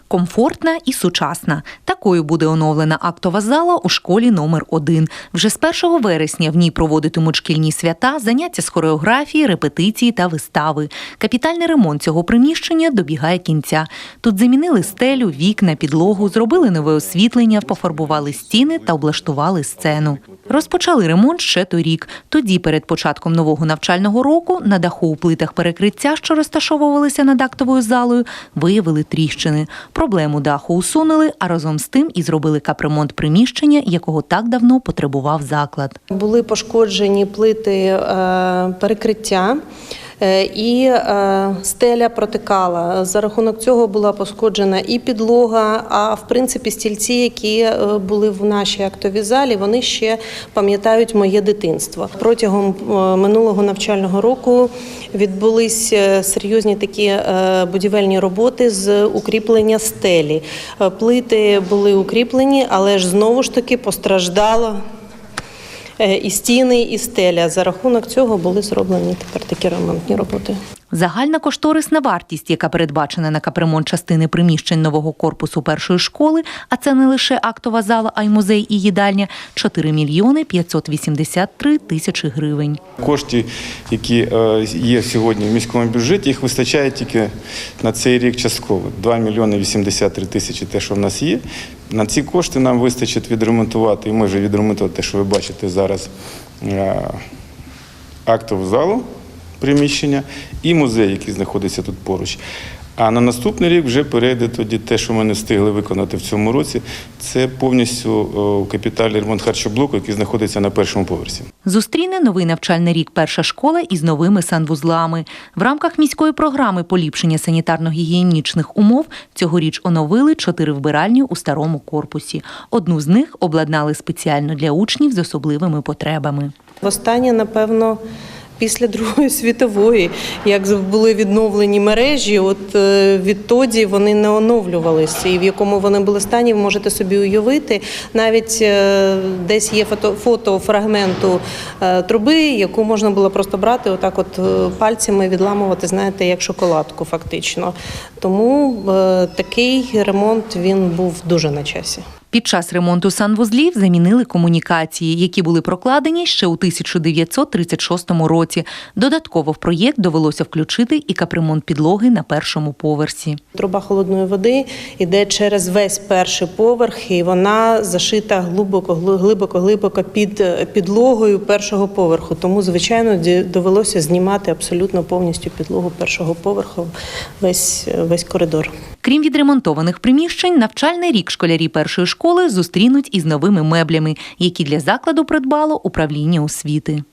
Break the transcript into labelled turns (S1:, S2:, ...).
S1: Комфортна і сучасна. Такою буде оновлена актова зала у школі номер 1. Вже з 1 вересня в ній проводитимуть шкільні свята, заняття з хореографії, репетиції та вистави. Капітальний ремонт цього приміщення добігає кінця. Тут замінили стелю, вікна, підлогу, зробили нове освітлення, пофарбували стіни та облаштували сцену. Розпочали ремонт ще торік. Тоді, перед початком нового навчального року, на даху у плитах перекриття, що розташовувалися над актовою залою, виявили тріщини. Проблему даху усунули, а разом з тим і зробили капремонт приміщення, якого так давно потребував заклад.
S2: Були пошкоджені плити перекриття і стеля протикала. За рахунок цього була пошкоджена і підлога, а в принципі стільці, які були в нашій актовій залі, вони ще пам'ятають моє дитинство. Протягом минулого навчального року відбулись серйозні такі будівельні роботи з укріплення стелі. Плити були укріплені, але ж знову ж таки постраждало і стіни, і стеля. За рахунок цього були зроблені тепер такі ремонтні роботи.
S1: Загальна кошторисна вартість, яка передбачена на капремонт частини приміщень нового корпусу першої школи, а це не лише актова зала, а й музей і їдальня – 4 мільйони 583 тисячі гривень.
S3: Кошти, які є сьогодні в міському бюджеті, їх вистачає тільки на цей рік частково. 2 мільйони 83 тисячі – те, що в нас є. На ці кошти нам вистачить відремонтувати, і ми вже відремонтувати те, що ви бачите зараз, актову залу, приміщення і музей, який знаходиться тут поруч. А на наступний рік вже перейде тоді те, що ми не встигли виконати в цьому році. Це повністю капітальний ремонт харчоблоку, який знаходиться на першому поверсі.
S1: Зустріне новий навчальний рік перша школа із новими санвузлами. В рамках міської програми поліпшення санітарно-гігієнічних умов цьогоріч оновили 4 вбиральні у старому корпусі. Одну з них обладнали спеціально для учнів з особливими потребами.
S2: Востаннє, напевно, після Другої світової, як були відновлені мережі, от відтоді вони не оновлювалися. І в якому вони були стані, ви можете собі уявити. Навіть десь є фото фрагменту труби, яку можна було просто брати, отак от пальцями відламувати, знаєте, як шоколадку фактично. Тому такий ремонт, він був дуже на часі.
S1: Під час ремонту санвузлів замінили комунікації, які були прокладені ще у 1936 році. Додатково в проєкт довелося включити і капремонт підлоги на першому поверсі.
S2: Труба холодної води йде через весь перший поверх, і вона зашита глибоко під підлогою першого поверху. Тому, звичайно, довелося знімати абсолютно повністю підлогу першого поверху, весь коридор.
S1: Крім відремонтованих приміщень, навчальний рік школярі першої школи зустрінуть із новими меблями, які для закладу придбало управління освіти.